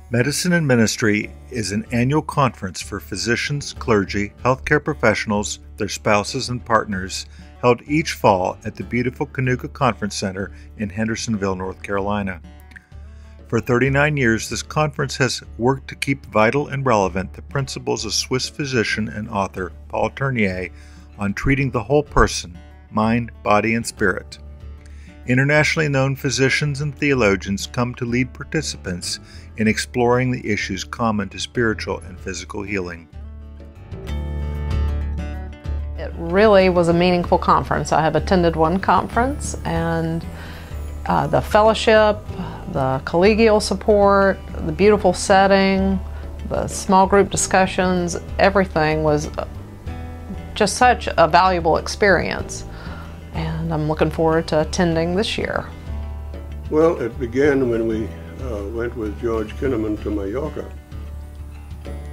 Medicine and Ministry is an annual conference for physicians, clergy, healthcare professionals, their spouses, and partners, held each fall at the beautiful Kanuga Conference Center in Hendersonville, North Carolina. For 39 years, this conference has worked to keep vital and relevant the principles of Swiss physician and author Paul Tournier on treating the whole person, mind, body, and spirit. Internationally known physicians and theologians come to lead participants in exploring the issues common to spiritual and physical healing. It really was a meaningful conference. I have attended one conference, and the fellowship, the collegial support, the beautiful setting, the small group discussions, everything was just such a valuable experience. And I'm looking forward to attending this year. Well, it began when we went with George Kinnaman to Mallorca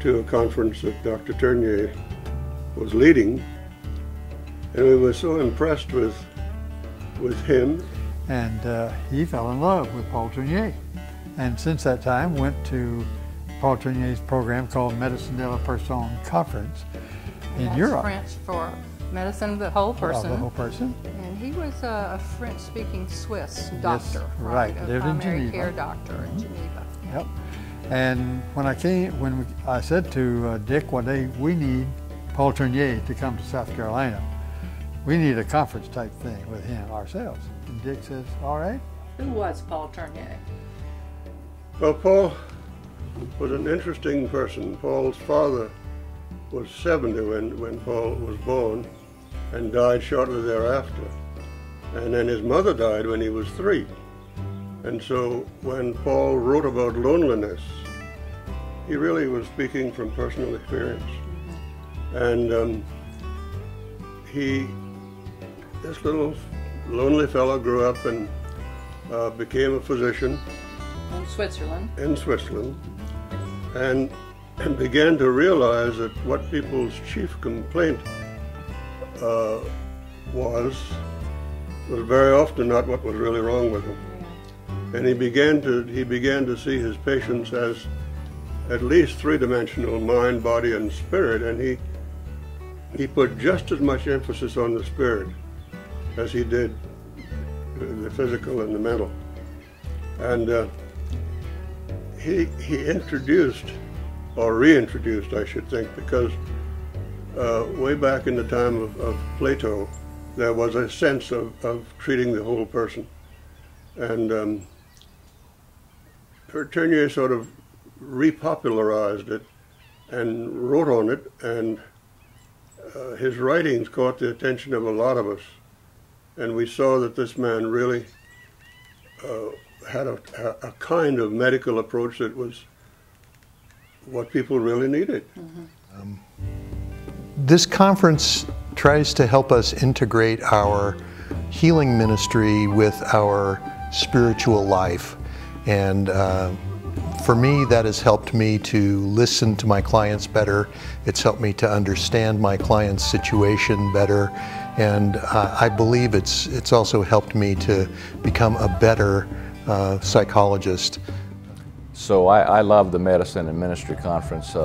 to a conference that Dr. Tournier was leading, and we were so impressed with him. And he fell in love with Paul Tournier, and since that time went to Paul Tournier's program called Medicine de la Personne Conference in Europe. French for medicine of the whole person. The whole person. And he was a French-speaking Swiss doctor, yes, right? A lived in primary Geneva. care doctor in Geneva. Yep. And when I said to Dick one day, we need Paul Tournier to come to South Carolina. We need a conference type thing with him ourselves. And Dick says, all right. Who was Paul Tournier? Well, Paul was an interesting person. Paul's father was 70 when Paul was born and died shortly thereafter. And then his mother died when he was 3. And so when Paul wrote about loneliness, he really was speaking from personal experience. And this little lonely fellow grew up and became a physician In Switzerland. And began to realize that what people's chief complaint was very often not what was really wrong with them. And he began to see his patients as at least 3-dimensional: mind, body, and spirit, and he put just as much emphasis on the spirit as he did the physical and the mental. And he introduced, or reintroduced, I should think, because way back in the time of Plato, there was a sense of treating the whole person. And Tournier sort of repopularized it and wrote on it, and his writings caught the attention of a lot of us. And we saw that this man really had a kind of medical approach that was what people really needed. Mm-hmm. This conference tries to help us integrate our healing ministry with our spiritual life. And for me, that has helped me to listen to my clients better. It's helped me to understand my client's situation better. And I believe it's also helped me to become a better psychologist. So I love the Medicine and Ministry Conference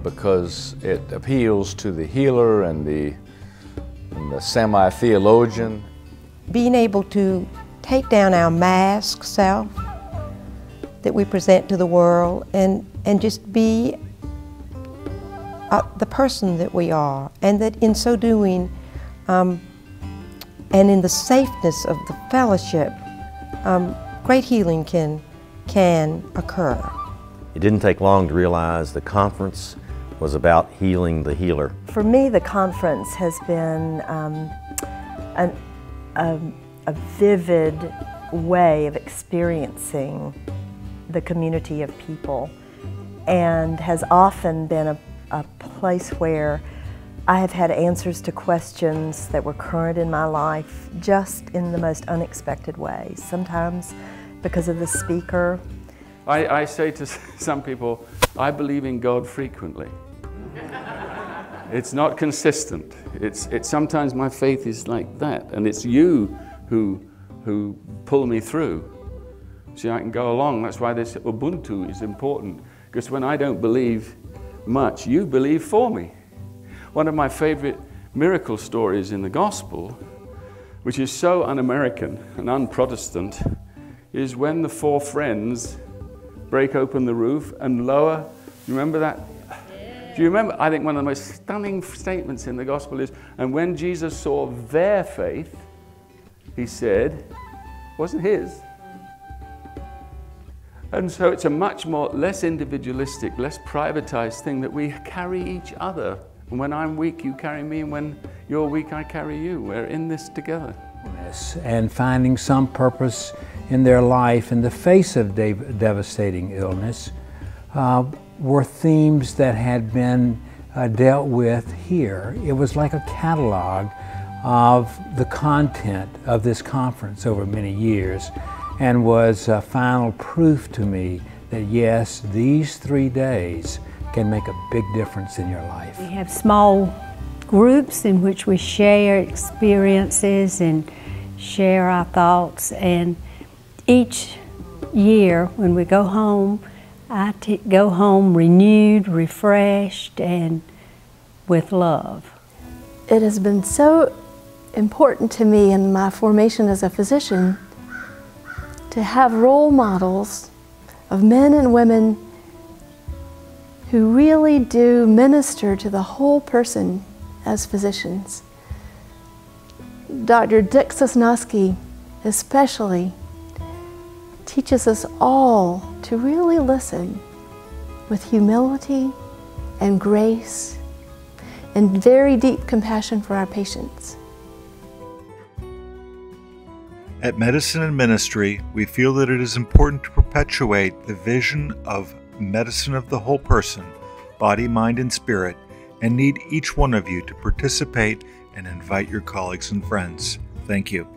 because it appeals to the healer and the semi-theologian. Being able to take down our mask self that we present to the world and just be the person that we are, and that in so doing and in the safeness of the fellowship, great healing can occur. It didn't take long to realize the conference was about healing the healer. For me, the conference has been a vivid way of experiencing the community of people, and has often been a place where I have had answers to questions that were current in my life just in the most unexpected ways. Sometimes because of the speaker. I say to some people, I believe in God frequently. It's not consistent. It's sometimes my faith is like that, and it's you who pull me through. so I can go along. That's why this Ubuntu is important, because when I don't believe much, you believe for me. One of my favorite miracle stories in the gospel, which is so un-American and un-Protestant, is when the 4 friends break open the roof and lower, you remember that? Do you remember? I think one of the most stunning statements in the gospel is, and when Jesus saw their faith, he said, it wasn't his. And so it's a much more, less individualistic, less privatized thing that we carry each other. And when I'm weak, you carry me, and when you're weak, I carry you. We're in this together. And finding some purpose in their life in the face of devastating illness were themes that had been dealt with here. It was like a catalog of the content of this conference over many years, and was final proof to me that yes, these 3 days can make a big difference in your life. We have small groups in which we share experiences and share our thoughts, and each year when we go home, I go home renewed, refreshed, and with love. It has been so important to me in my formation as a physician to have role models of men and women who really do minister to the whole person as physicians. Dr. Dick Sosnowski especially teaches us all to really listen with humility and grace and very deep compassion for our patients. At Medicine and Ministry, we feel that it is important to perpetuate the vision of medicine of the whole person, body, mind, and spirit, and need each one of you to participate and invite your colleagues and friends. Thank you.